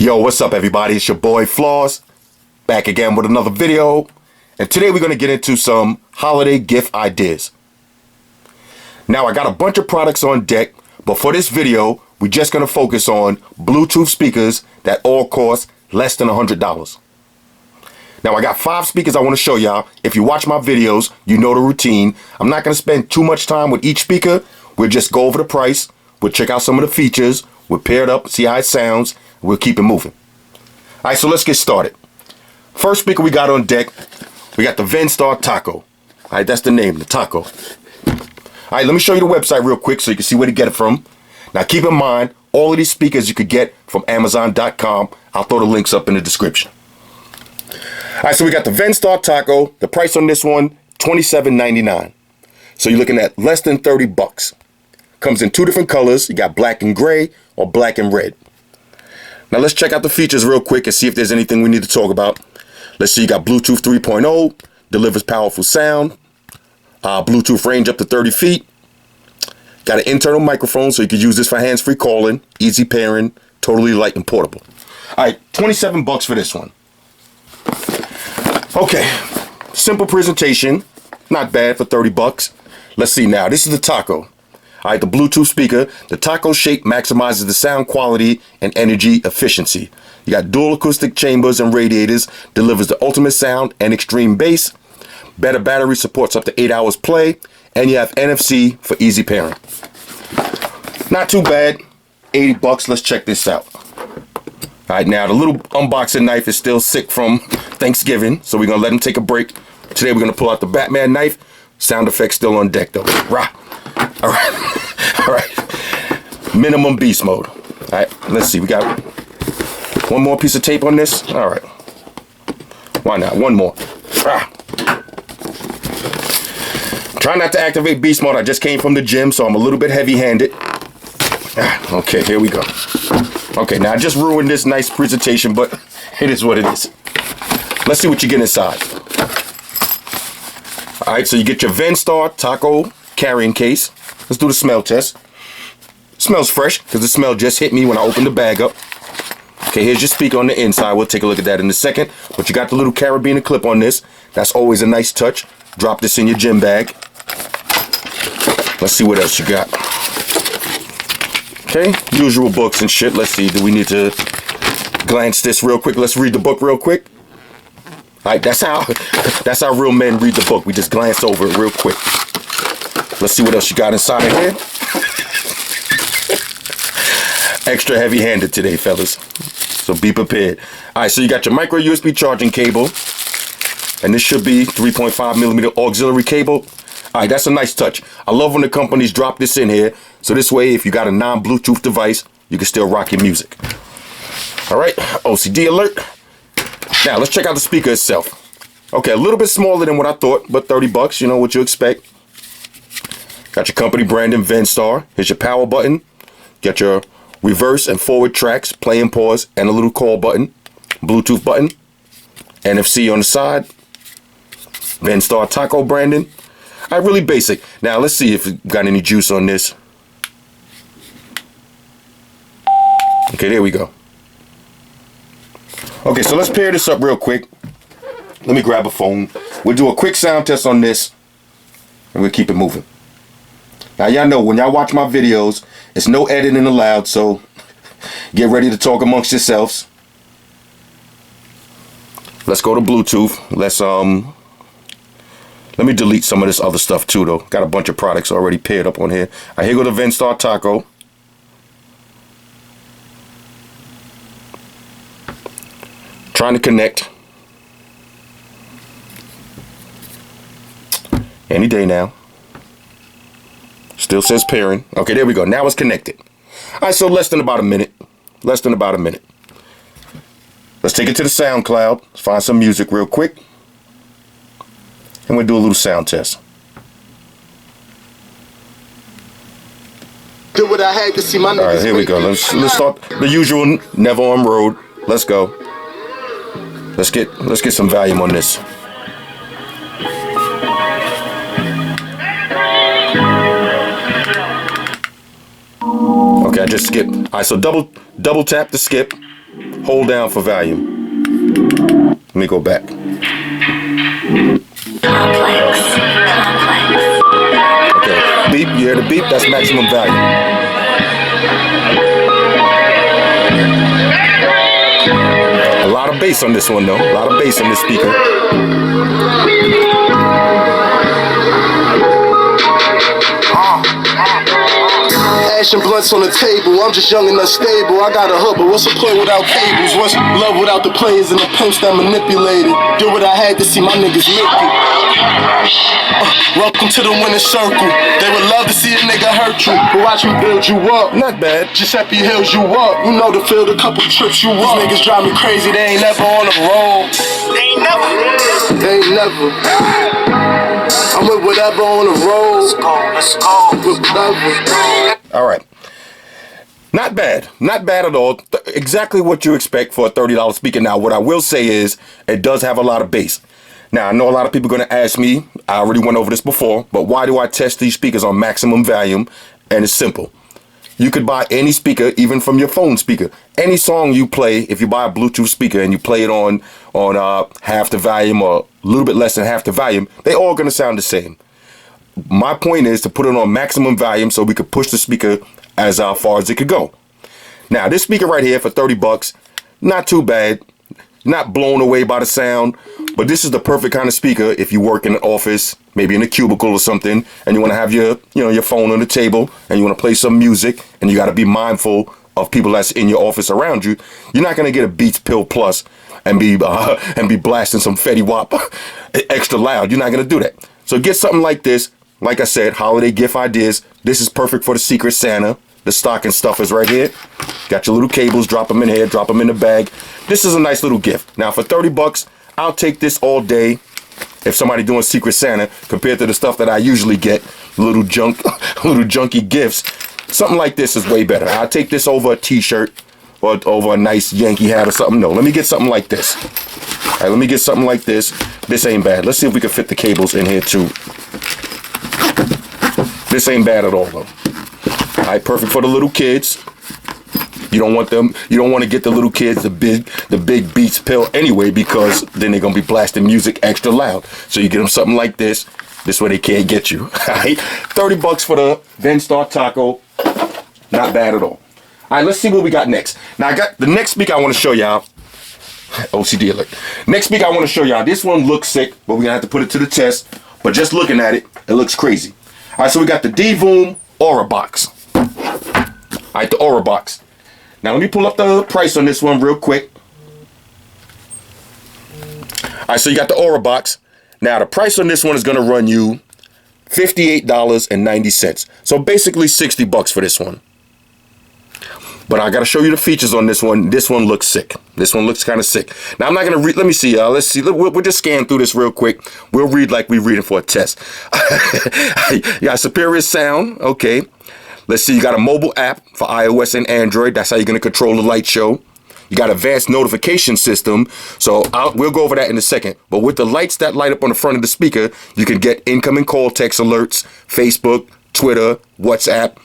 Yo, what's up everybody? It's your boy Floss, back again with another video. And today we're going to get into some holiday gift ideas. Now I got a bunch of products on deck, but for this video, we're just going to focus on Bluetooth speakers that all cost less than $100. Now I got 5 speakers I want to show y'all. If you watch my videos, you know the routine. I'm not going to spend too much time with each speaker. We'll just go over the price. We'll check out some of the features. We'll pair it up, see how it sounds. We'll keep it moving. Alright, so let's get started. First speaker we got on deck, we got the Venstar Taco. Alright, that's the name, the Taco. Alright, let me show you the website real quick so you can see where to get it from. Now keep in mind, all of these speakers you could get from Amazon.com. I'll throw the links up in the description. Alright, so we got the Venstar Taco. The price on this one, $27.99. So you're looking at less than 30 bucks. Comes in 2 different colors. You got black and gray or black and red. Now let's check out the features real quick and see if there's anything we need to talk about. Let's see, you got Bluetooth 3.0, delivers powerful sound, Bluetooth range up to 30 feet. Got an internal microphone so you could use this for hands-free calling, easy pairing, totally light and portable. Alright, 27 bucks for this one. Okay, simple presentation, not bad for 30 bucks. Let's see now, this is the Taco. Alright, the Bluetooth speaker. The Taco shape maximizes the sound quality and energy efficiency. You got dual acoustic chambers and radiators, delivers the ultimate sound and extreme bass. Better battery, supports up to 8 hours play, and you have NFC for easy pairing. Not too bad, 80 bucks. Let's check this out. Alright, now the little unboxing knife is still sick from Thanksgiving, so we're gonna let him take a break. Today we're gonna pull out the Batman knife. Sound effects still on deck though. Rah. Alright, alright, minimum beast mode. Alright, let's see, we got one more piece of tape on this. Alright, why not, one more. Try not to activate beast mode. I just came from the gym, so I'm a little bit heavy-handed. Okay, here we go. Okay, now I just ruined this nice presentation, but it is what it is. Let's see what you get inside. Alright, so you get your Venstar Taco carrying case. Let's do the smell test. Smells fresh because the smell just hit me when I opened the bag up. Okay, here's your speaker on the inside. We'll take a look at that in a second. But you got the little carabiner clip on this. That's always a nice touch. Drop this in your gym bag. Let's see what else you got. Okay, usual books and shit. Let's see, do we need to glance this real quick? Let's read the book real quick. Alright, that's how real men read the book. We just glance over it real quick. Let's see what else you got inside of here. Extra heavy-handed today, fellas. So be prepared. Alright, so you got your micro USB charging cable. And this should be 3.5mm auxiliary cable. Alright, that's a nice touch. I love when the companies drop this in here. So this way, if you got a non-Bluetooth device, you can still rock your music. Alright, OCD alert. Now, let's check out the speaker itself. Okay, a little bit smaller than what I thought, but 30 bucks, you know what you expect. Got your company branding, Venstar. Here's your power button. Got your reverse and forward tracks, play and pause, and a little call button. Bluetooth button. NFC on the side. Venstar Taco branding. Alright, really basic. Now, let's see if we got any juice on this. Okay, there we go. Okay, so let's pair this up real quick. Let me grab a phone. We'll do a quick sound test on this, and we'll keep it moving. Now, y'all know, when y'all watch my videos, it's no editing allowed, so get ready to talk amongst yourselves. Let's go to Bluetooth. Let me delete some of this other stuff too, though. Got a bunch of products already paired up on here. All right, here go the Venstar Taco. Trying to connect. Any day now. Still says pairing. Okay, there we go. Now it's connected. Alright, so less than about a minute. Less than about a minute. Let's take it to the SoundCloud. Let's find some music real quick. And we'll do a little sound test. Do what I had to see my niggas. Alright, here we go. Let's start the usual Never on Road. Let's go. Let's get some volume on this. Okay, I just skipped. Alright, so double tap to skip. hold down for volume. Let me go back. Okay, beep, you hear the beep? That's maximum volume. A lot of bass on this one though, a lot of bass on this speaker. Ash and blunts on the table, I'm just young and unstable. I got a hood, but what's the point without cables? What's love without the players and the pimps that manipulated? Did what I had to see my niggas make it. Welcome to the winning circle. They would love to see a nigga hurt you, but watch me build you up. Not bad. Giuseppe Hills you up. You know the field, a couple trips you up. These niggas drive me crazy, they ain't never on the road. They ain't never. They ain't never. I'm with whatever on the road. Let's go. With whatever. All right. Not bad. Not bad at all. Exactly what you expect for a $30 speaker. Now, what I will say is it does have a lot of bass. Now, I know a lot of people are going to ask me, I already went over this before, but why do I test these speakers on maximum volume? And it's simple. You could buy any speaker, even from your phone speaker. Any song you play, if you buy a Bluetooth speaker and you play it on half the volume or a little bit less than half the volume, they all going to sound the same. My point is to put it on maximum volume so we could push the speaker as far as it could go. Now, this speaker right here for 30 bucks, not too bad. Not blown away by the sound, but this is the perfect kind of speaker if you work in an office, maybe in a cubicle or something, and you want to have your, your phone on the table and you want to play some music and you got to be mindful of people that's in your office around you. You're not going to get a Beats Pill Plus and be blasting some Fetty Wap extra loud. You're not going to do that. So get something like this. Like I said, holiday gift ideas. This is perfect for the Secret Santa. The stocking stuffers right here. Got your little cables, drop them in here, drop them in the bag. This is a nice little gift. Now for 30 bucks, I'll take this all day if somebody doing Secret Santa compared to the stuff that I usually get, little junky gifts. Something like this is way better. I'll take this over a t-shirt or over a nice Yankee hat or something. No, let me get something like this. All right, let me get something like this. This ain't bad. Let's see if we can fit the cables in here too. This ain't bad at all though. All right, perfect for the little kids. You don't want to get the little kids the big Beats Pill anyway, because then they're gonna be blasting music extra loud. So you get them something like this. This way they can't get you. All right, 30 bucks for the Then Start Taco. Not bad at all. All right, let's see what we got next. Now I got the next speaker I want to show y'all. OCD alert. Next speaker I want to show y'all. This one looks sick, but we're gonna have to put it to the test. But just looking at it, it looks crazy. All right, so we got the D-Voom Aura Box. All right, the Aura Box. Now let me pull up the price on this one real quick. All right, so you got the Aura Box. Now the price on this one is gonna run you $58.90. So basically 60 bucks for this one. But I gotta show you the features on this one. This one looks sick. This one looks kind of sick. Now I'm not gonna read. Let me see, y'all. Let's see. We'll just scan through this real quick. We'll read like we're reading for a test. You got superior sound. Okay. Let's see. You got a mobile app for iOS and Android. That's how you're gonna control the light show. You got advanced notification system. So we'll go over that in a second. But with the lights that light up on the front of the speaker, you can get incoming call text alerts, Facebook, Twitter, WhatsApp,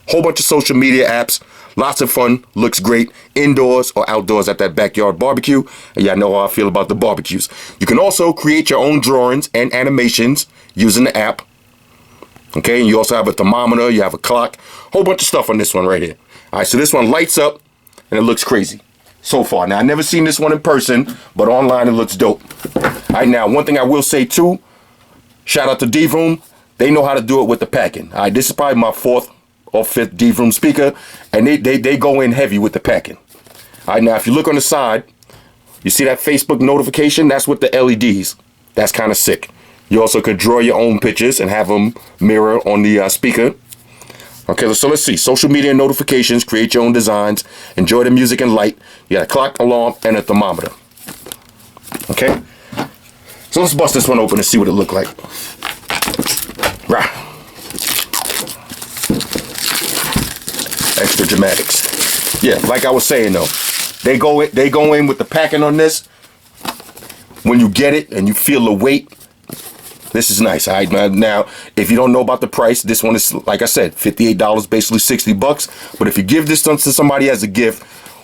whole bunch of social media apps. Lots of fun, looks great, indoors or outdoors at that backyard barbecue. And y'all know how I feel about the barbecues. You can also create your own drawings and animations using the app. Okay, and you also have a thermometer, you have a clock, whole bunch of stuff on this one right here. All right, so this one lights up and it looks crazy so far. Now, I've never seen this one in person, but online it looks dope. All right, now, one thing I will say too, shout out to D-Voom, they know how to do it with the packing. All right, this is probably my 4th or 5th D-Voom speaker, and they go in heavy with the packing. All right, now if you look on the side, you see that Facebook notification? That's with the LEDs. That's kind of sick. You also could draw your own pictures and have them mirror on the speaker. Okay, so let's see. Social media notifications, create your own designs, enjoy the music and light. You got a clock, alarm, and a thermometer. Okay, so let's bust this one open and see what it looked like. Rah. Extra dramatics. Yeah, like I was saying though, they go in with the packing on this. When you get it and you feel the weight, this is nice. All right, now if you don't know about the price, this one is, like I said, $58, basically 60 bucks. But if you give this to somebody as a gift,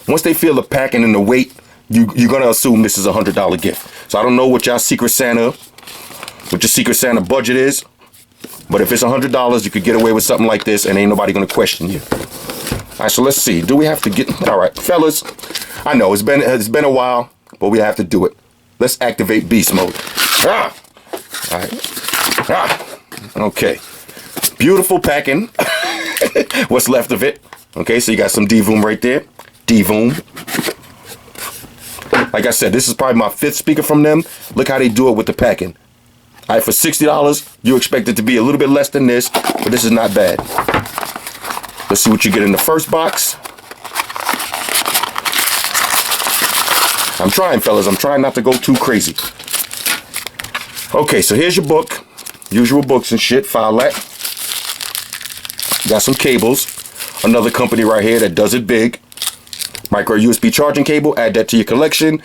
once they feel the packing and the weight, you're gonna assume this is a $100 gift. So I don't know what your Secret Santa budget is, but if it's $100, you could get away with something like this, and ain't nobody gonna question you. All right, so let's see. Do we have to get? All right, fellas. I know it's been a while, but we have to do it. Let's activate beast mode. Ah. All right. Ah. Okay. Beautiful packing. What's left of it? Okay, so you got some D-Voom right there. D-Voom. Like I said, this is probably my 5th speaker from them. Look how they do it with the packing. All right, for $60, you expect it to be a little bit less than this, but this is not bad. Let's see what you get in the first box. I'm trying, fellas. I'm trying not to go too crazy. Okay, so here's your book. Usual books and shit. File that. Got some cables. Another company right here that does it big. Micro USB charging cable. Add that to your collection.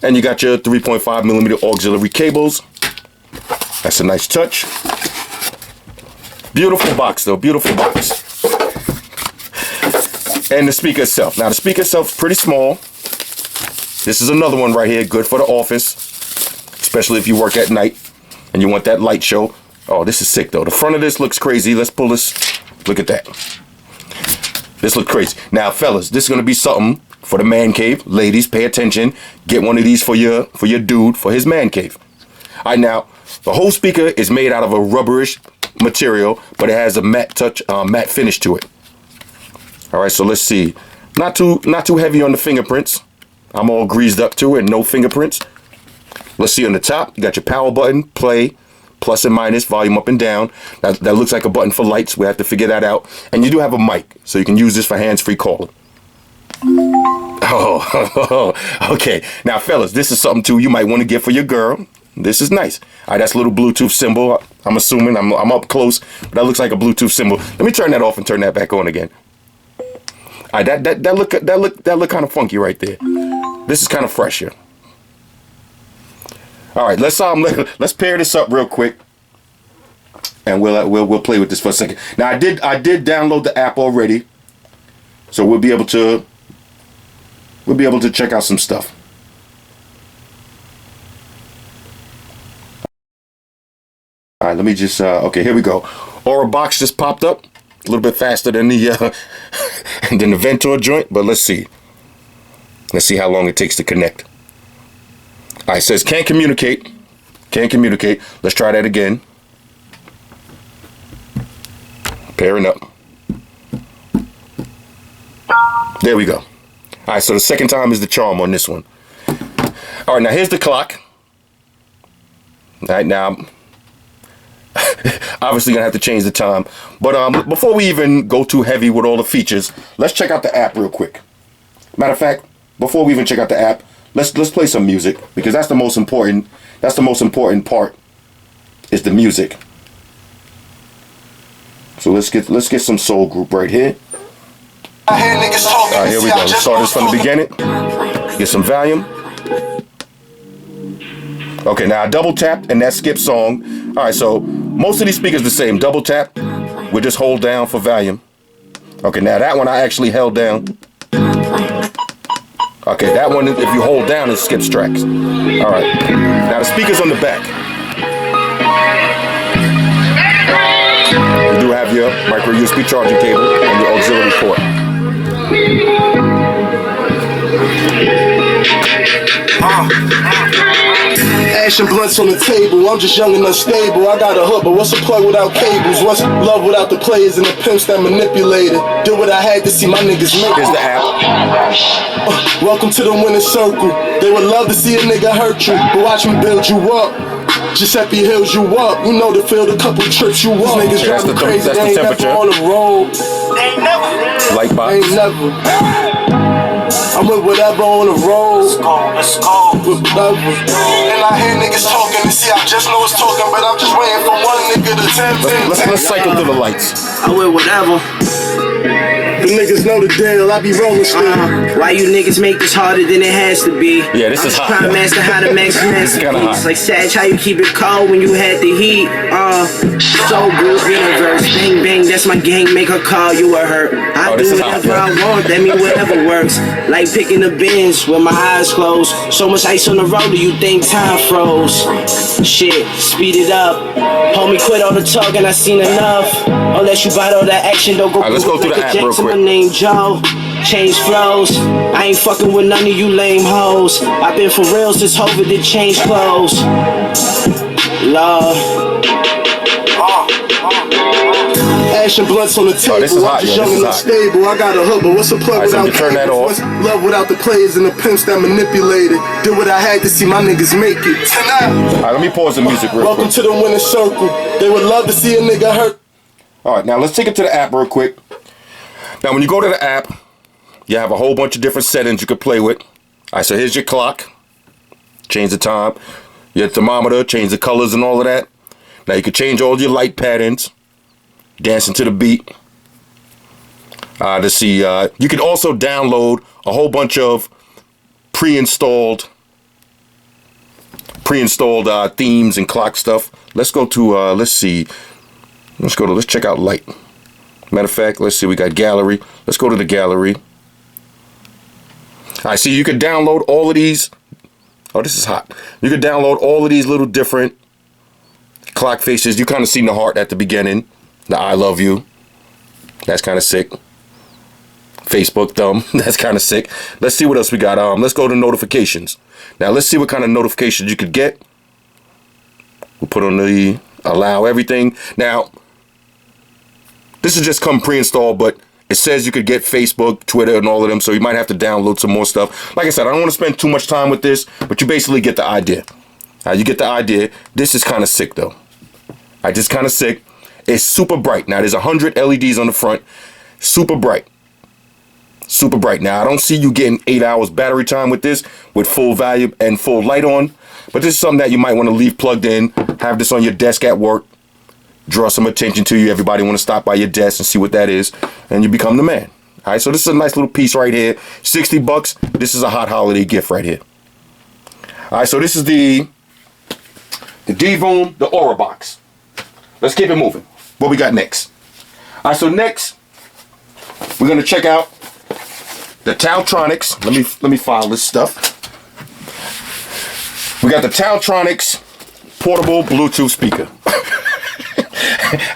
And you got your 3.5mm auxiliary cables. That's a nice touch. Beautiful box, though. Beautiful box. And the speaker itself. Now, the speaker itself is pretty small. This is another one right here. Good for the office. Especially if you work at night and you want that light show. Oh, this is sick, though. The front of this looks crazy. Let's pull this. Look at that. This looks crazy. Now, fellas, this is going to be something for the man cave. Ladies, pay attention. Get one of these for your dude, for his man cave. All right, now, the whole speaker is made out of a rubberish material, but it has a matte finish to it. All right, so let's see. Not too heavy on the fingerprints. I'm all greased up to it, no fingerprints. Let's see on the top, you got your power button, play, plus and minus, volume up and down. That looks like a button for lights. We have to figure that out. And you do have a mic, so you can use this for hands-free calling. Oh, okay. Now, fellas, this is something, too, you might want to get for your girl. This is nice. All right, that's a little Bluetooth symbol. I'm assuming I'm up close, but that looks like a Bluetooth symbol. Let me turn that off and turn that back on again. All right, that look kind of funky right there. This is kind of fresh here. All right, let's pair this up real quick, and we'll play with this for a second. Now, I did download the app already, so we'll be able to check out some stuff. All right, let me just okay, here we go. Aura box just popped up a little bit faster than the Ventor joint, but let's see. Let's see how long it takes to connect. All right, it says can't communicate. Can't communicate. Let's try that again. Pairing up. There we go. All right, so the second time is the charm on this one. All right, now here's the clock. All right, now obviously gonna have to change the time, but before we even go too heavy with all the features, let's check out the app real quick. Matter of fact, before we even check out the app, let's play some music, because that's the most important. That's the most important part, is the music. So let's get some soul group right here. All right, here we go. Let's start this from the beginning. Get some volume. Okay, now I double tapped and that skipped song. All right, so most of these speakers the same. Double tap, we just hold down for volume. Okay, now that one I actually held down. Okay, that one, if you hold down, it skips tracks. All right, now the speakers on the back. You do have your micro USB charging cable and your auxiliary port. Ash and blunts on the table, I'm just young and unstable. I got a hook, but what's a plug without cables? What's love without the players and the pimps that manipulated? Did what I had to see my niggas make it. Here's the app. Welcome to the winning circle. They would love to see a nigga hurt you, but watch me build you up. Giuseppe Hills you up. You know the field, a couple trips you up. These niggas drive me crazy, that's they the ain't temperature. never on the road. They ain't never. Light box. They ain't never. I'm with whatever on the road. Let's go. With whatever. And I hear niggas talking. See, I just know it's talking, but I'm just waiting for one nigga to tempt me. Let's cycle through the lights. I'm with whatever. The niggas know the deal, I be rolling still. Why you niggas make this harder than it has to be? Yeah, this is hot. Trying to master how to max This is kinda hot. like Sag, how you keep it cold when you had the heat. So good universe, bang bang, that's my gang. Make her call you a hurt. I do whatever I want, that mean whatever works. Like picking the bins with my eyes closed. So much ice on the road, do you think time froze? Shit, speed it up. Homie, quit all the talk and I seen enough. Unless you bite all that action, don't go. All right, let's go through the app real quick. My name Joe. Change flows. I ain't fucking with none of you lame hoes. I've been for real since Hover did change clothes. Love. Ash and blunts on the table. This is hot, I'm just yo. young and unstable. I got a hook, but what's the plug so without you turn that off. What's love without the players and the pimps that manipulated? Did what I had to see my niggas make it. Tonight. All right, let me pause the music real Welcome quick. to the winning circle. They would love to see a nigga hurt. All right, now let's take it to the app real quick. Now, when you go to the app, you have a whole bunch of different settings you can play with. All right, so here's your clock. Change the time. Your thermometer, change the colors and all of that. Now, you can change all your light patterns. Dancing to the beat. You can also download a whole bunch of pre-installed themes and clock stuff. Let's go to let's check out light. Matter of fact, let's see, we got gallery. Let's go to the gallery. I see you can download all of these. Oh, this is hot. You can download all of these little different clock faces. You kind of seen the heart at the beginning. The I love you. That's kind of sick. Facebook thumb. That's kind of sick. Let's see what else we got. Let's go to notifications. Now let's see what kind of notifications you could get. We'll put on the allow everything. Now, this has just come pre-installed, but it says you could get Facebook, Twitter, and all of them, so you might have to download some more stuff. Like I said, I don't want to spend too much time with this, but you basically get the idea. You get the idea. This is kind of sick, though. Just kind of sick. It's super bright. Now, there's 100 LEDs on the front. Super bright. Super bright. Now, I don't see you getting 8 hours battery time with this, with full volume and full light on. But this is something that you might want to leave plugged in. Have this on your desk at work. Draw some attention to you. Everybody want to stop by your desk and see what that is. And you become the man. All right, so this is a nice little piece right here. 60 bucks. This is a hot holiday gift right here. All right, so this is the D-Voom, the Aura Box. Let's keep it moving. What we got next? All right, so next, we're going to check out the Taotronics. Let me file this stuff. We got the Taotronics portable Bluetooth speaker.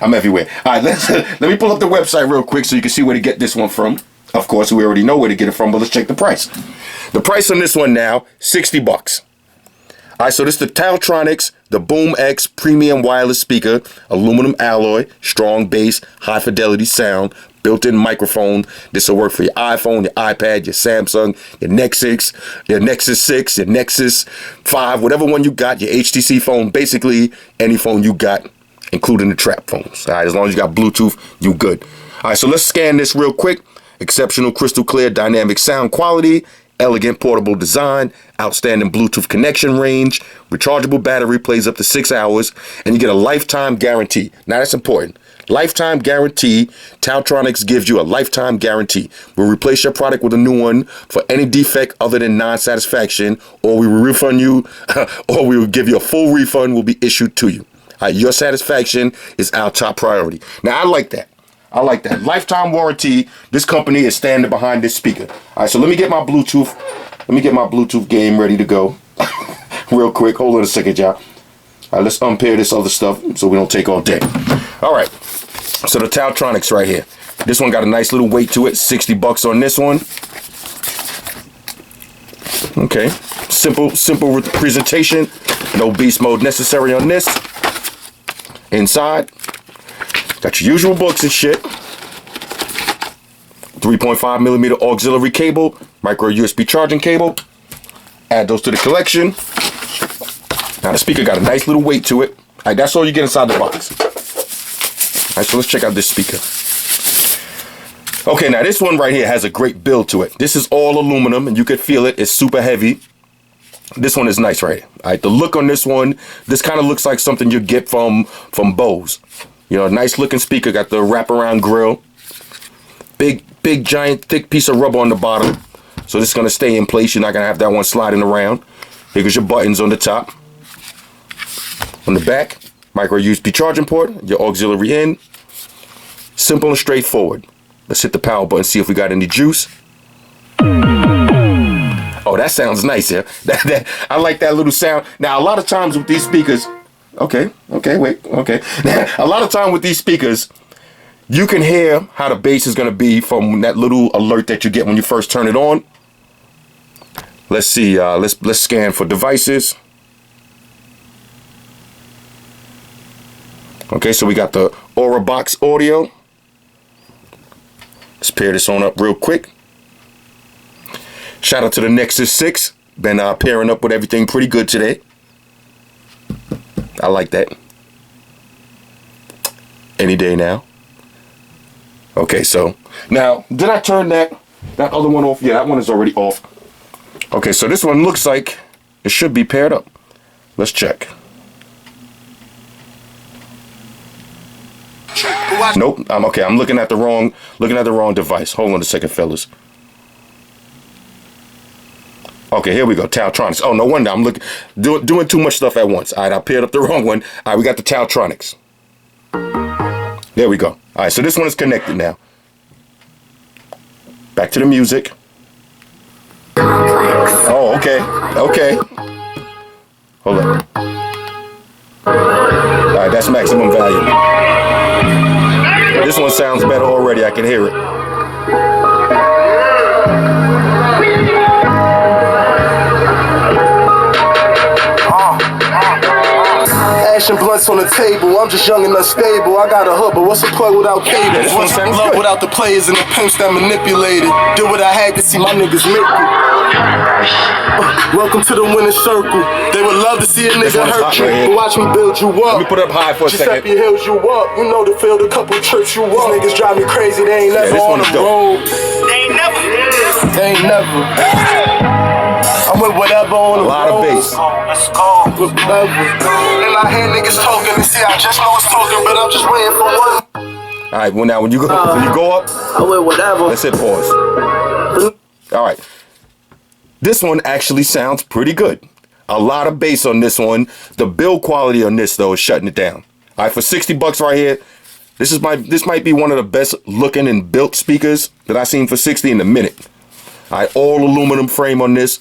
I'm everywhere. All right, let me pull up the website real quick so you can see where to get this one from. Of course, we already know where to get it from, but let's check the price. The price on this one now, 60 bucks. All right, so this is the Taotronics, the Boombox premium wireless speaker, aluminum alloy, strong bass, high fidelity sound, built-in microphone. This will work for your iPhone, your iPad, your Samsung, your Nexus 6, your Nexus 5, whatever one you got, your HTC phone, basically any phone you got, including the trap phones. All right, as long as you got Bluetooth, you good. All right, so let's scan this real quick. Exceptional crystal clear dynamic sound quality, elegant portable design, outstanding Bluetooth connection range, rechargeable battery, plays up to 6 hours, and you get a lifetime guarantee. Now that's important. Lifetime guarantee. Taotronics gives you a lifetime guarantee. We'll replace your product with a new one for any defect other than non-satisfaction, or we will refund you, or we will give you a full refund will be issued to you. Your satisfaction is our top priority. Now, I like that. I like that. Lifetime warranty. This company is standing behind this speaker. All right, so let me get my Bluetooth. Let me get my Bluetooth game ready to go. Real quick. Hold on a second, y'all. All right, let's unpair this other stuff so we don't take all day. All right. So the Taotronics right here. This one got a nice little weight to it. 60 bucks on this one. Okay. Simple presentation. No beast mode necessary on this. Inside, got your usual books and shit. 3.5 millimeter auxiliary cable, micro USB charging cable. Add those to the collection. Now the speaker got a nice little weight to it. All right, that's all you get inside the box. All right, so let's check out this speaker. Okay, now this one right here has a great build to it. This is all aluminum, and you can feel it. It's super heavy. This one is nice right here. All right, the look on this one, this kind of looks like something you get from Bose. You know, nice looking speaker, got the wraparound grill. big, giant, thick piece of rubber on the bottom. So this is going to stay in place. You're not going to have that one sliding around. Here goes your buttons on the top. On the back, micro USB charging port, your auxiliary in. Simple and straightforward. Let's hit the power button, see if we got any juice. Oh, that sounds nice, yeah. I like that little sound. Now, a lot of times with these speakers, okay, wait. A lot of time with these speakers, you can hear how the bass is going to be from that little alert that you get when you first turn it on. Let's see, let's scan for devices. Okay, so we got the Aura Box audio. Let's pair this on up real quick. Shout out to the Nexus 6. Been pairing up with everything pretty good today. I like that. Any day now. Okay, so now, did I turn that other one off? Yeah, that one is already off. Okay, so this one looks like it should be paired up. Let's check. Nope. I'm looking at the wrong device. Hold on a second, fellas. Okay, here we go. Taotronics. Oh, no wonder I'm doing too much stuff at once. All right, I paired up the wrong one. All right, we got the Taotronics. There we go. All right, so this one is connected now. Back to the music. Oh, okay. Hold on. All right, that's maximum volume. This one sounds better already. I can hear it. Ash and blunts on the table. I'm just young and unstable. I got a hood, but what's the plug without cable? Yeah, what's the love without the players and the pimps that manipulated? Did what I had to see my niggas make it. Welcome to the winning circle. They would love to see a nigga hurt you, but watch me build you up. Let me put it up high for a second. Giuseppe hills you up. You know the field, a couple trips you up. These niggas drive me crazy. They ain't never on the road. They ain't never. I'm with whatever on the road. A lot of bass. Let's go. And I hear niggas talking and see, I just know it's talking, but I'm just waiting for one. All right, well now when you go up, I'm with whatever. let's hit pause. All right. This one actually sounds pretty good. A lot of bass on this one. The build quality on this though is shutting it down. All right, for 60 bucks right here, this might be one of the best looking and built speakers that I've seen for 60 in a minute. All right, all aluminum frame on this.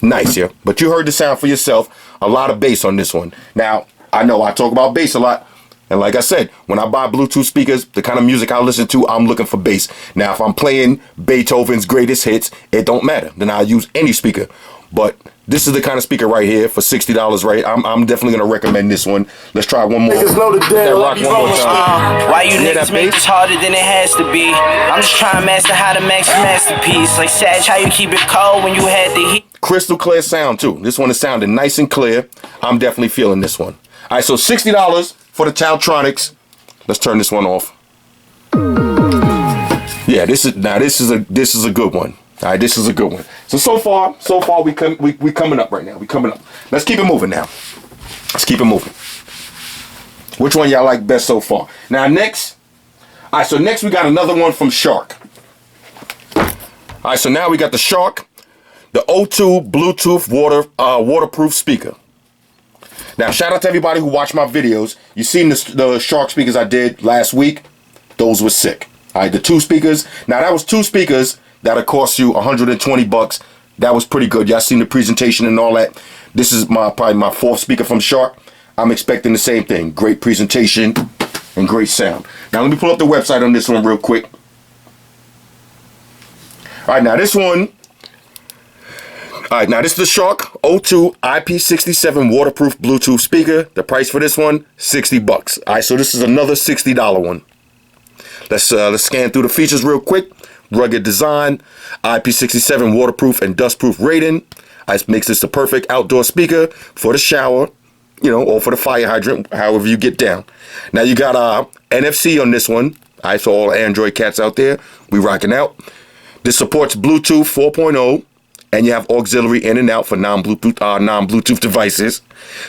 Nice here, but you heard the sound for yourself. A lot of bass on this one. Now, I know I talk about bass a lot, and like I said, when I buy Bluetooth speakers, the kind of music I listen to, I'm looking for bass. Now, if I'm playing Beethoven's greatest hits, it don't matter. Then I'll use any speaker. But this is the kind of speaker right here for $60, right? I'm definitely gonna recommend this one. Let's try one more. Niggas know the deal. Rock one more time. Why you niggas make this harder than it has to be? I'm just trying to master how to max masterpiece. Like Sag, how you keep it cold when you had the heat. Crystal clear sound too. This one is sounding nice and clear. I'm definitely feeling this one. All right, so $60 for the Taotronics. Let's turn this one off. Yeah, this is a good one. All right, this is a good one. So far we coming up right now. We coming up. Let's keep it moving now. Let's keep it moving. Which one y'all like best so far? Now next, all right. So next we got another one from Shark. All right, so now we got the Shark, the O2 Bluetooth waterproof speaker. Now shout out to everybody who watched my videos. You seen the Shark speakers I did last week. Those were sick. All right, the two speakers. Now that was two speakers that'll cost you 120 bucks. That was pretty good. Y'all seen the presentation and all that. This is probably my fourth speaker from Shark. I'm expecting the same thing. Great presentation and great sound. Now let me pull up the website on this one real quick. All right, now this one. All right, now this is the Shark O2 IP67 waterproof Bluetooth speaker. The price for this one, 60 bucks. All right, so this is another $60 one. Let's scan through the features real quick. Rugged design, IP67 waterproof and dustproof rating. Makes this the perfect outdoor speaker for the shower, you know, or for the fire hydrant, however you get down. Now you got NFC on this one. All right, so all Android cats out there, we rocking out. This supports Bluetooth 4.0, and you have auxiliary in and out for non-Bluetooth devices.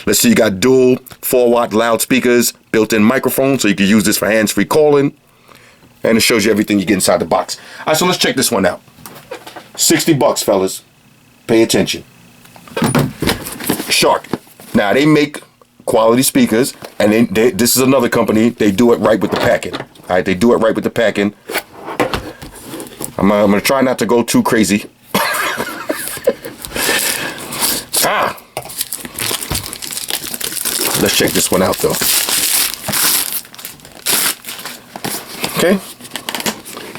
Let's see, you got dual 4-watt loudspeakers, built-in microphone, so you can use this for hands-free calling. And it shows you everything you get inside the box. All right, so let's check this one out. 60 bucks, fellas. Pay attention. Shark. Now, they make quality speakers, and this is another company. They do it right with the packing. All right, they do it right with the packing. I'm going to try not to go too crazy. Let's check this one out, though. Okay.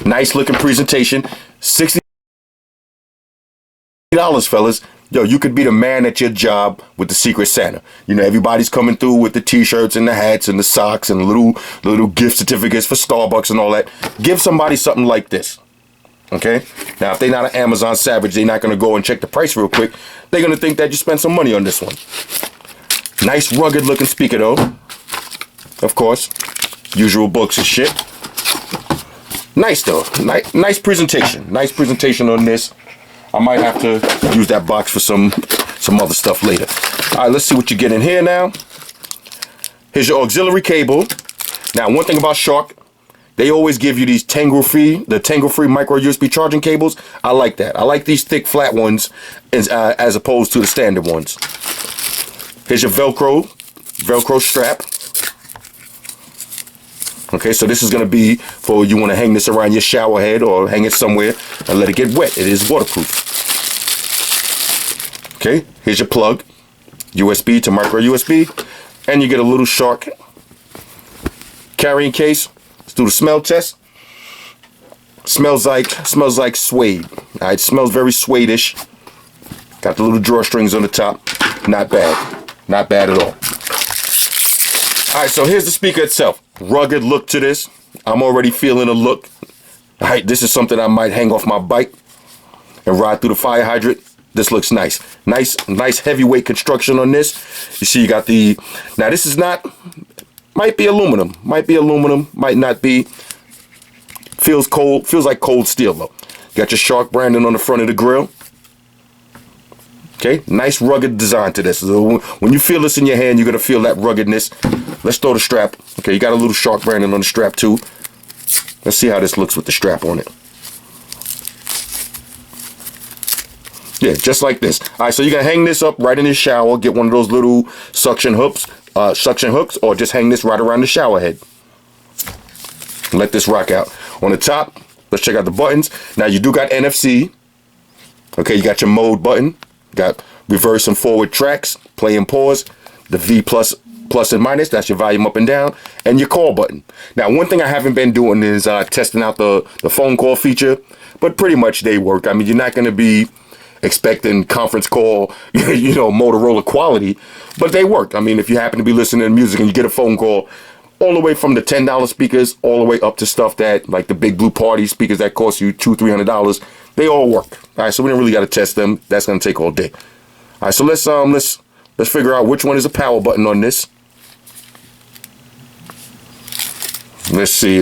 Nice looking presentation. $60, fellas. Yo, you could be the man at your job with the Secret Santa. You know, everybody's coming through with the t-shirts and the hats and the socks and little gift certificates for Starbucks and all that. Give somebody something like this. Okay? Now, if they're not an Amazon savage, they're not going to go and check the price real quick. They're going to think that you spent some money on this one. Nice rugged looking speaker, though. Of course. Usual books and shit. Nice, though. Nice presentation. Nice presentation on this. I might have to use that box for some other stuff later. All right, let's see what you get in here now. Here's your auxiliary cable. Now, one thing about Shark, they always give you these tangle-free micro USB charging cables. I like that. I like these thick, flat ones as opposed to the standard ones. Here's your Velcro strap. Okay, so this is going to be for you want to hang this around your shower head or hang it somewhere and let it get wet. It is waterproof. Okay, here's your plug. USB to micro USB. And you get a little Shark carrying case. Let's do the smell test. Smells like suede. All right, smells very suede-ish. Got the little drawstrings on the top. Not bad. Not bad at all. All right, so here's the speaker itself. Rugged look to this. I'm already feeling a look. All right, this is something I might hang off my bike and ride through the fire hydrant. This looks nice. Nice heavyweight construction on this. You see you got the, now this is not, might be aluminum, might not be. Feels cold, feels like cold steel though. Got your Shark branding on the front of the grill. Okay, nice rugged design to this. So when you feel this in your hand, you're gonna feel that ruggedness. Let's throw the strap. Okay, you got a little Shark branding on the strap too. Let's see how this looks with the strap on it. Yeah, just like this. All right, so you can hang this up right in the shower. Get one of those little suction hooks, or just hang this right around the shower head. Let this rock out. On the top, let's check out the buttons. Now you do got NFC. Okay, you got your mode button. Got reverse and forward tracks, play and pause. The V plus and minus, that's your volume up and down, and your call button. Now, one thing I haven't been doing is testing out the phone call feature, but pretty much they work. I mean, you're not going to be expecting conference call, you know, Motorola quality, but they work. I mean, if you happen to be listening to music and you get a phone call, all the way from the $10 speakers all the way up to stuff that, like the big blue party speakers that cost you $200-300, they all work. All right, so we don't really got to test them. That's going to take all day. All right, so let's figure out which one is a power button on this. Let's see.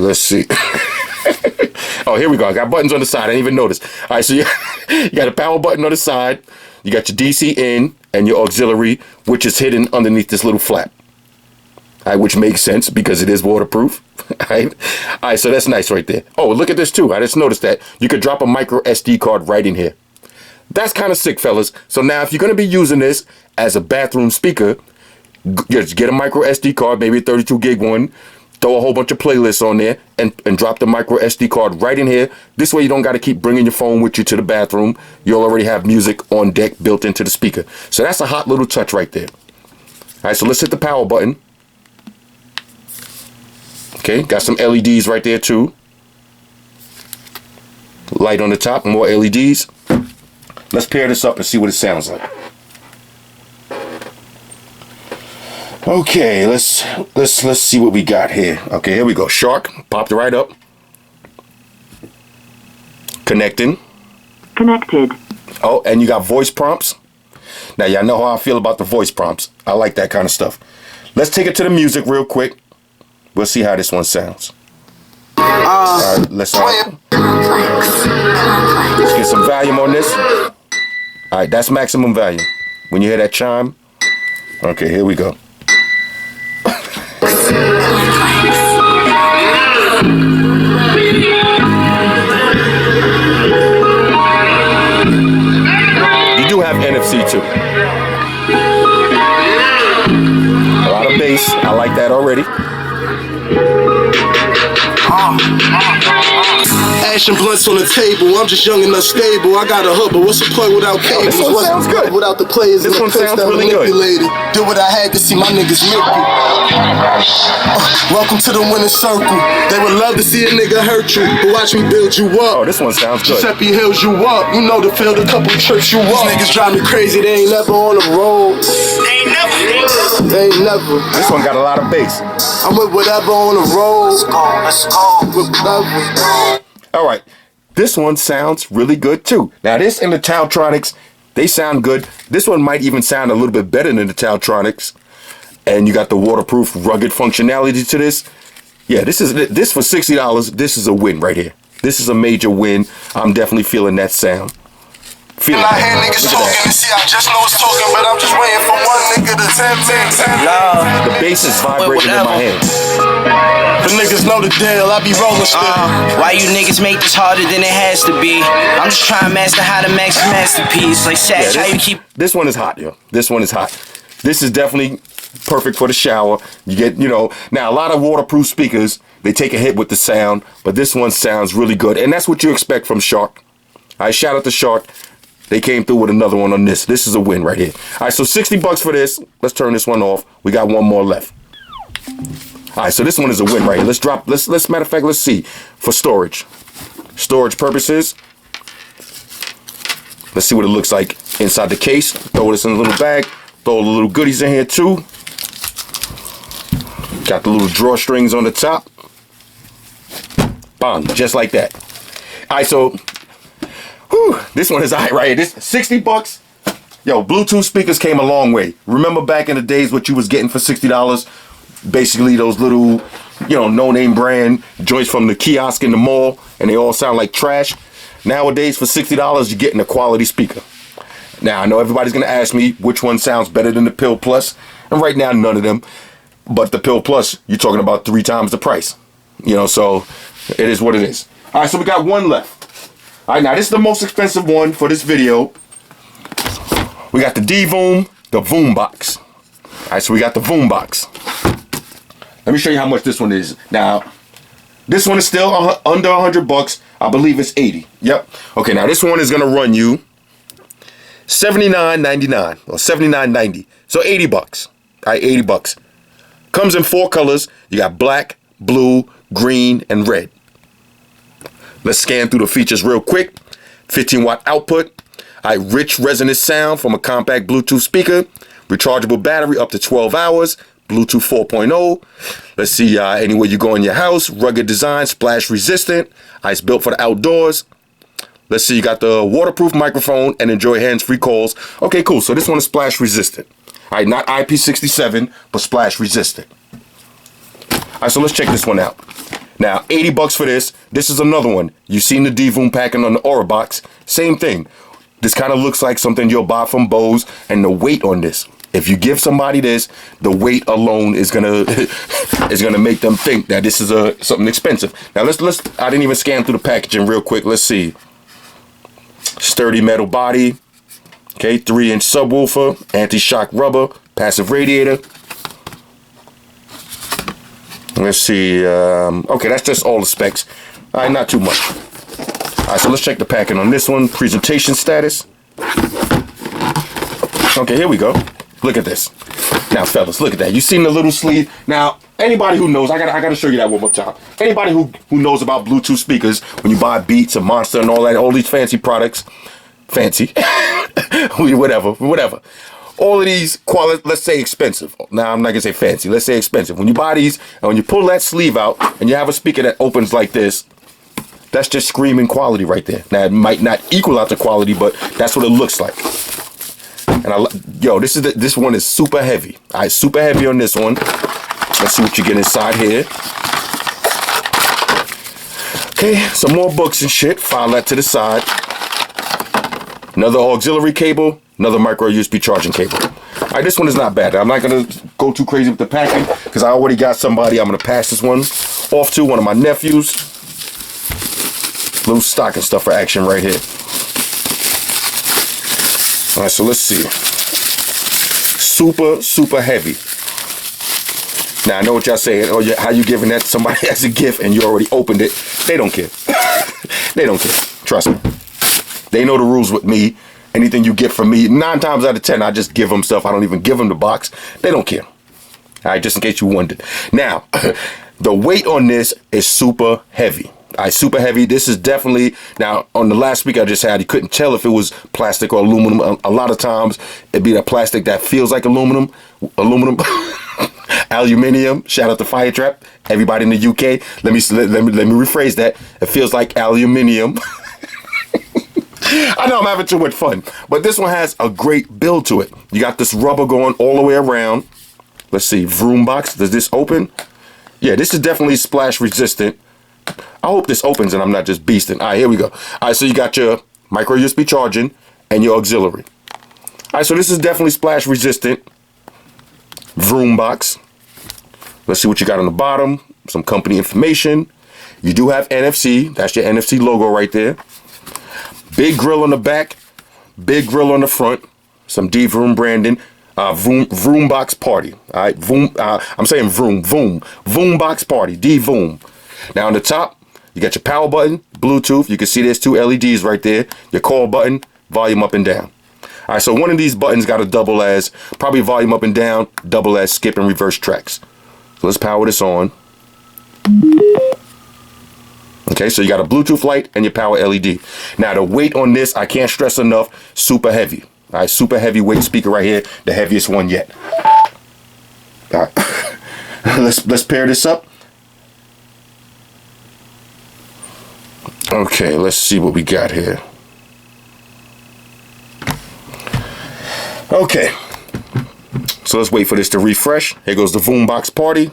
Oh, here we go. I got buttons on the side. I didn't even notice. All right, so you got a power button on the side. You got your DC in and your auxiliary, which is hidden underneath this little flap. All right, which makes sense because it is waterproof. All right, so that's nice right there. Oh, look at this too. I just noticed that you could drop a micro SD card right in here. That's kind of sick, fellas. So now if you're going to be using this as a bathroom speaker, just get a micro SD card, maybe a 32 gig one, throw a whole bunch of playlists on there and drop the micro SD card right in here. This way you don't got to keep bringing your phone with you to the bathroom. You'll already have music on deck built into the speaker. So that's a hot little touch right there. All right, so let's hit the power button. Okay, got some LEDs right there too. Light on the top, more LEDs. Let's pair this up and see what it sounds like. Okay, let's see what we got here. Okay, here we go. Shark, popped right up. Connecting. Connected. Oh, and you got voice prompts. Now, y'all know how I feel about the voice prompts. I like that kind of stuff. Let's take it to the music real quick. We'll see how this one sounds. All right, let's get some volume on this. All right, that's maximum volume. When you hear that chime. Okay, here we go. see too. A lot of bass. I like that already. Ash and blunts on the table. I'm just young and unstable. I got a hood, but what's the point without cables? This one sounds good. Without the players This and one the pimps sounds that really good. manipulated. Did what I had to see my niggas make it. Welcome to the winning circle. They would love to see a nigga hurt you, but watch me build you up. Oh, this one sounds good. Giuseppe Hills you up. You know the field, a couple trips you up. These niggas drive me crazy. They ain't never on the road. They ain't never. This one got a lot of bass. I'm with whatever on the road. Let's go. Whatever. All right, this one sounds really good too. Now this and the Taotronics, they sound good. This one might even sound a little bit better than the Taotronics. And you got the waterproof, rugged functionality to this. Yeah, this for $60. This is a win right here. This is a major win. I'm definitely feeling that sound. Feeling I hear niggas talking and see I just know it's talking, but I'm just waiting for one nigga to tempt me. The bass is vibrating in my hands. The niggas know the deal, I be rolling still. Why you niggas make this harder than it has to be? I'm just trying to master how to max masterpiece. Like Satch, how you keep. This one is hot, yo. This one is hot. This is definitely perfect for the shower. You get, now a lot of waterproof speakers, they take a hit with the sound, but this one sounds really good. And that's what you expect from Shark. I shout out to Shark. They came through with another one on this. This is a win right here. All right, so $60 for this. Let's turn this one off. We got one more left. All right, so this one is a win right here. Let's matter of fact, let's see. For storage purposes, let's see what it looks like inside the case. Throw this in a little bag. Throw the little goodies in here too. Got the little drawstrings on the top. Bang, just like that. All right, so this one is all right here. This $60. Yo, Bluetooth speakers came a long way. Remember back in the days what you was getting for $60? Basically those little, no-name brand joints from the kiosk in the mall, and they all sound like trash. Nowadays, for $60, you're getting a quality speaker. Now, I know everybody's going to ask me which one sounds better than the Pill Plus, and right now, none of them. But the Pill Plus, you're talking about 3 times the price. So it is what it is. All right, so we got one left. All right, now this is the most expensive one for this video. We got the D-Voom, the Boombox. All right, so we got the Boombox. Let me show you how much this one is. Now, this one is still under $100. I believe it's 80. Yep. Okay, now this one is gonna run you $79.99 or $79.90. So $80. All right, $80. Comes in 4 colors. You got black, blue, green, and red. Let's scan through the features real quick. 15-watt output. All right, rich resonant sound from a compact Bluetooth speaker. Rechargeable battery up to 12 hours. Bluetooth 4.0. Let's see, anywhere you go in your house. Rugged design, splash resistant. It's built for the outdoors. Let's see, you got the waterproof microphone and enjoy hands-free calls. Okay, cool. So this one is splash resistant. All right, not IP67, but splash resistant. All right, so let's check this one out. Now, $80 for this. This is another one. You've seen the D-Voom packing on the Aura box. Same thing. This kind of looks like something you'll buy from Bose, and the weight on this. If you give somebody this, the weight alone is gonna make them think that this is something expensive. Now let's I didn't even scan through the packaging real quick. Let's see. Sturdy metal body. Okay, 3-inch subwoofer, anti-shock rubber, passive radiator. Let's see. Okay, that's just all the specs. All right, not too much. All right, so let's check the packing on this one. Presentation status. Okay, here we go. Look at this. Now, fellas, look at that. You seen the little sleeve? Now, anybody who knows, I gotta show you that one more time. Anybody who knows about Bluetooth speakers, when you buy Beats and Monster and all that, all these fancy products, fancy, whatever. All of these, let's say expensive. Now, I'm not gonna say fancy. Let's say expensive. When you buy these, and when you pull that sleeve out, and you have a speaker that opens like this, that's just screaming quality right there. Now, it might not equal out the quality, but that's what it looks like. And this one is super heavy. All right, super heavy on this one. Let's see what you get inside here. Okay, some more books and shit. File that to the side. Another auxiliary cable. Another micro USB charging cable. All right, this one is not bad. I'm not gonna go too crazy with the packing because I already got somebody I'm gonna pass this one off to, one of my nephews. Little stocking stuffer action right here. All right, so let's see. Super, super heavy. Now, I know what y'all saying. Oh, yeah, how you giving that to somebody as a gift and you already opened it? They don't care. They don't care. Trust me. They know the rules with me. Anything you get from me, 9 times out of 10, I just give them stuff. I don't even give them the box. They don't care. All right, just in case you wondered. Now, the weight on this is super heavy. All right, super heavy. This is definitely, now, on the last week I just had, you couldn't tell if it was plastic or aluminum. A lot of times, it'd be the plastic that feels like aluminum. Aluminium. Shout out to Fire Trap. Everybody in the UK. Let me rephrase that. It feels like aluminium. I know I'm having too much fun, but this one has a great build to it. You got this rubber going all the way around. Let's see, Boombox. Does this open? Yeah, this is definitely splash resistant. I hope this opens and I'm not just beasting. All right, here we go. All right, so you got your micro USB charging and your auxiliary. All right, so this is definitely splash resistant. Boombox. Let's see what you got on the bottom. Some company information. You do have NFC. That's your NFC logo right there. Big grill on the back. Big grill on the front. Some D-Vroom branding. Boombox party. All right, I'm saying Vroom. Boombox party. D-Voom. Now on the top, you got your power button, Bluetooth. You can see there's 2 LEDs right there. Your call button, volume up and down. All right, so one of these buttons got a double as, probably volume up and down, double as skip and reverse tracks. So let's power this on. Okay, so you got a Bluetooth light and your power LED. Now the weight on this, I can't stress enough, super heavy. All right, super heavyweight speaker right here, the heaviest one yet. All right, let's pair this up. Okay, let's see what we got here. Okay, so let's wait for this to refresh. Here goes the Boombox party.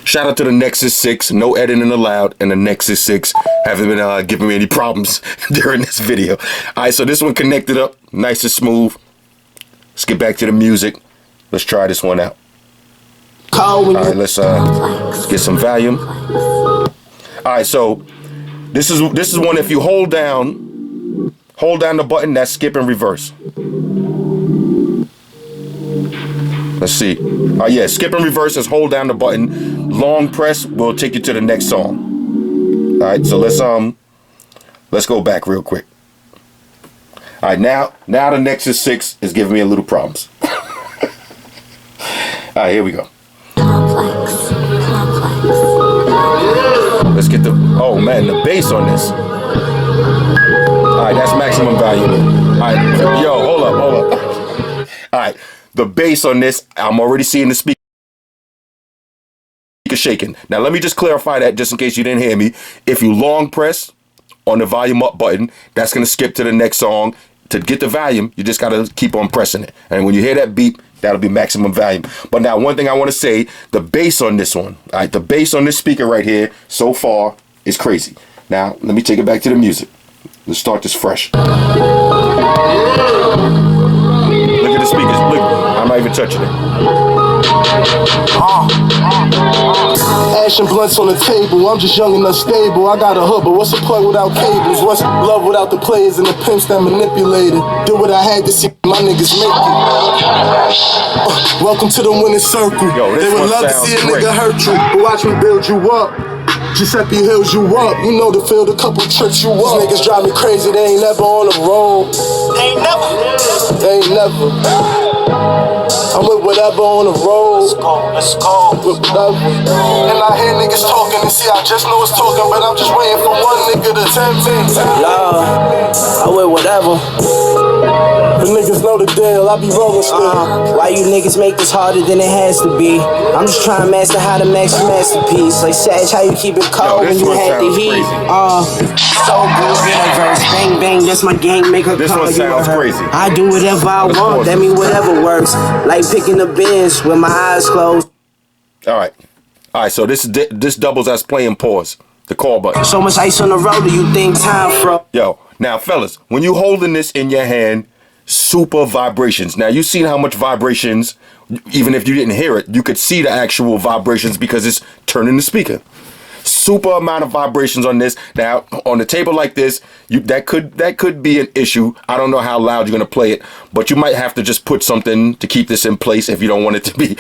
Shout out to the Nexus 6, no editing allowed, and the Nexus 6 haven't been giving me any problems during this video. All right, so this one connected up, nice and smooth. Let's get back to the music. Let's try this one out. All right, let's get some volume. All right, so this is one if you hold down the button, that's skip and reverse. Let's see. Yeah, skip and reverse is hold down the button. Long press will take you to the next song. All right, so let's go back real quick. All right, now the Nexus 6 is giving me a little problems. All right, here we go. Let's get the, oh man, the bass on this. All right, that's maximum volume. All right, yo, hold up. All right, the bass on this, I'm already seeing the speaker shaking. Now, let me just clarify that just in case you didn't hear me. If you long press on the volume up button, that's going to skip to the next song. To get the volume, you just got to keep on pressing it. And when you hear that beep, that'll be maximum volume. But now, one thing I want to say, the bass on this one, all right, the bass on this speaker right here so far is crazy. Now, let me take it back to the music. Let's start this fresh. Look at the speakers. Look, I'm not even touching it. Ash and blunts on the table, I'm just young and unstable. I got a hood, but what's the plug without cables? What's love without the players and the pimps that manipulated? Do what I had to see my niggas make it. Welcome to the winning circle. Yo, they would love to see a nigga hurt you, but watch me build you up. Giuseppe Hills you up, you know the field, a couple trips you up. These niggas drive me crazy, they ain't never on the road. They ain't never. I'm with whatever on the road. Let's go. With whatever. And I hear niggas talking, and see, I just know it's talking, but I'm just waiting for one nigga to tempt me. Love, I'm with whatever. The niggas know the deal, I be rolling still. Why you niggas make this harder than it has to be? I'm just trying to master how to max your masterpiece. Like Sag, how you keep it cold when you had the heat. So good, universe. Bang, bang, that's my gang, make her this call one you sounds crazy. I do whatever I want, that mean whatever works. Like picking the bins with my eyes closed. All right, so this doubles as playing pause, the call button. So much ice on the road, do you think time froze? Yo, now fellas, when you holding this in your hand, super vibrations. Now you seen how much vibrations, even if you didn't hear it, you could see the actual vibrations because it's turning the speaker. Super amount of vibrations on this. Now, on a table like this, that could be an issue. I don't know how loud you're gonna play it, but you might have to just put something to keep this in place if you don't want it to be.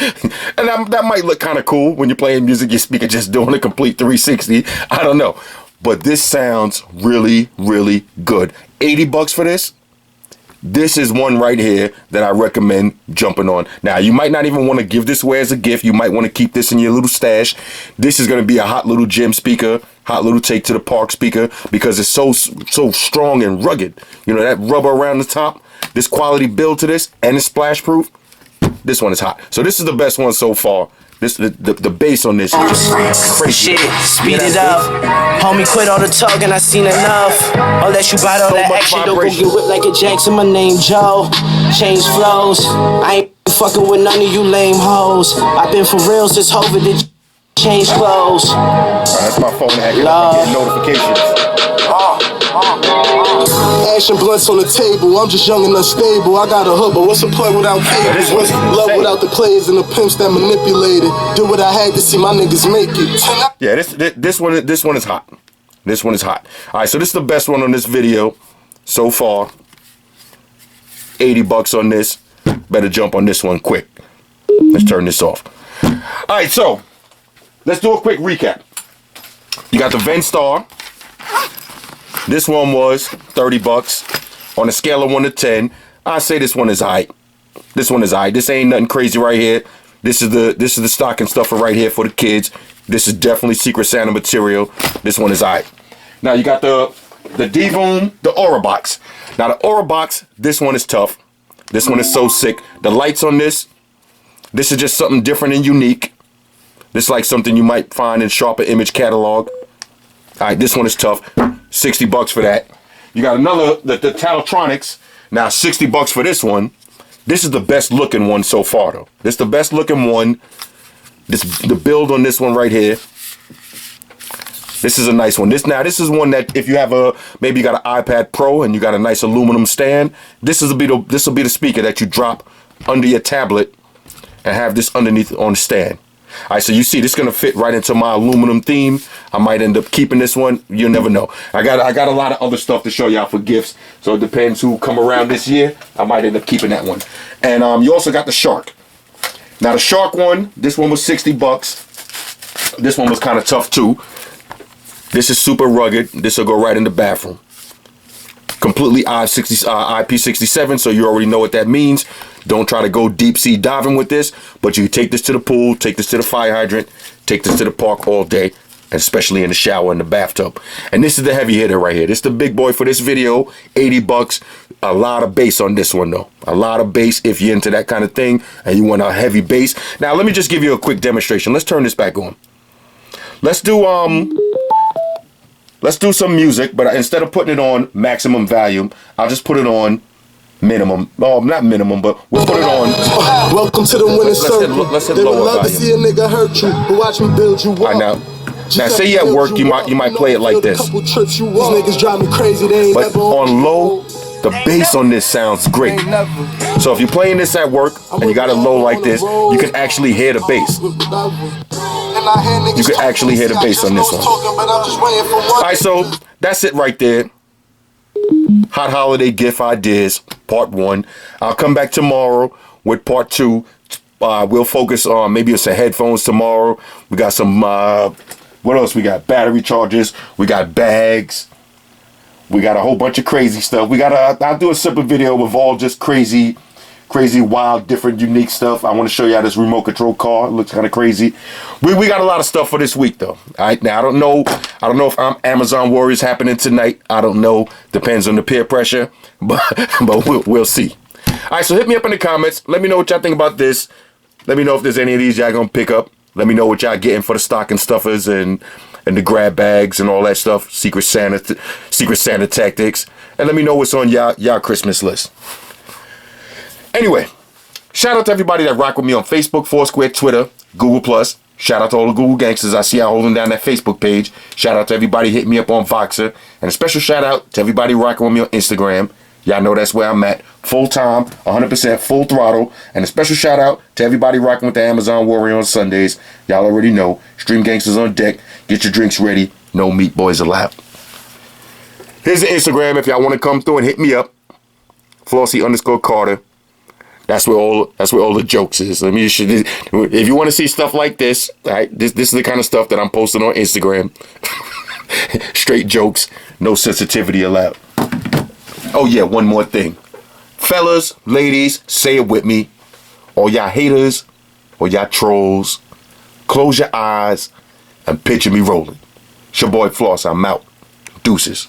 And that might look kind of cool when you're playing music, your speaker just doing a complete 360. I don't know. But this sounds really, really good. $80 for this. This is one right here that I recommend jumping on. Now, you might not even want to give this away as a gift. You might want to keep this in your little stash. This is going to be a hot little gym speaker, hot little take to the park speaker, because it's so strong and rugged. You know, that rubber around the top, this quality build to this, and it's splash proof. This one is hot. So this is the best one so far. This the bass on this is just crazy. Shit, speed it up. Homie, quit all the talking, I seen enough. Unless you bite all So that much action, don't go vibration. get whipped like a Jackson. My name Joe. Change flows. I ain't fucking with none of you lame hoes. I've been for real since Hovid did change clothes. That's my phone acting up. I'm getting notifications. Ash and blunts on the table, I'm just young and unstable. I got a hood, but what's the play without cables? What's love without the players and the pimps that manipulated? Do what I had to see my niggas make it. Yeah, this one is hot. This one is hot. All right, so this is the best one on this video so far. $80 on this. Better jump on this one quick. Let's turn this off. All right, so let's do a quick recap. You got the Venstar. This one was $30 on a scale of 1 to 10. I say this one is high. This one is high. This ain't nothing crazy right here. This is the stocking stuffer right here for the kids. This is definitely Secret Santa material. This one is high. Now you got the D-Boom, the Aura Box. Now the Aura Box, this one is tough. This one is so sick. The lights on this is just something different and unique. This is like something you might find in Sharper Image catalog. All right, this one is tough. $60 for that. You got another, the Taotronics. Now, $60 for this one. This is the best looking one so far, though. This is the best looking one. The build on this one right here. This is a nice one. This is one that if you have maybe you got an iPad Pro and you got a nice aluminum stand, this will be the speaker that you drop under your tablet and have this underneath on the stand. All right, so you see this is gonna fit right into my aluminum theme. I might end up keeping this one. You never know. I got a lot of other stuff to show y'all for gifts. So it depends who come around this year. I might end up keeping that one. And you also got the Shark. Now the Shark one, this one was $60. This one was kind of tough too. This is super rugged. This will go right in the bathroom. Completely IP67, so you already know what that means. Don't try to go deep sea diving with this, but you can take this to the pool, take this to the fire hydrant, take this to the park all day, and especially in the shower and the bathtub. And this is the heavy hitter right here. This is the big boy for this video, $80. A lot of bass on this one though. A lot of bass if you're into that kind of thing and you want a heavy bass. Now let me just give you a quick demonstration. Let's turn this back on. Let's do some music, but instead of putting it on maximum volume, I'll just put it on minimum. Oh, not minimum, but we'll put it on. Welcome to the winning circle. Let's hit They would lower love to volume. see a nigga hurt you, but watch me build you up. Now say you at work, you might play it like this. These niggas drive me crazy. They ain't But never on low, the bass on this sounds great. So if you're playing this at work and you got it low like this, you can actually hear the bass. You can actually hear the bass on this one. All right, so that's it right there. Hot holiday gift ideas, part 1. I'll come back tomorrow with part 2. We'll focus on maybe some headphones tomorrow. We got some, what else? We got battery chargers. We got bags. We got a whole bunch of crazy stuff. I'll do a simple video with all just crazy, wild, different, unique stuff. I want to show you how this remote control car looks kind of crazy. We got a lot of stuff for this week though. All right, now I don't know if Amazon Warriors happening tonight. I don't know. Depends on the peer pressure, but we'll see. All right, so hit me up in the comments. Let me know what y'all think about this. Let me know if there's any of these y'all gonna pick up. Let me know what y'all getting for the stocking stuffers and the grab bags and all that stuff. Secret Santa tactics. And let me know what's on y'all Christmas list. Anyway, shout out to everybody that rock with me on Facebook, Foursquare, Twitter, Google+. Shout out to all the Google gangsters. I see y'all holding down that Facebook page. Shout out to everybody hitting me up on Voxer. And a special shout out to everybody rocking with me on Instagram. Y'all know that's where I'm at. Full time, 100% full throttle. And a special shout out to everybody rocking with the Amazon Warrior on Sundays. Y'all already know. Stream Gangsters on deck. Get your drinks ready. No meat boys allowed. Here's the Instagram if y'all want to come through and hit me up. Flossy_Carter. That's where all the jokes is. I mean, if you want to see stuff like this, all right, this is the kind of stuff that I'm posting on Instagram. Straight jokes, no sensitivity allowed. Oh yeah, one more thing. Fellas, ladies, say it with me. All y'all haters, all y'all trolls, close your eyes and picture me rolling. It's your boy Floss, I'm out. Deuces.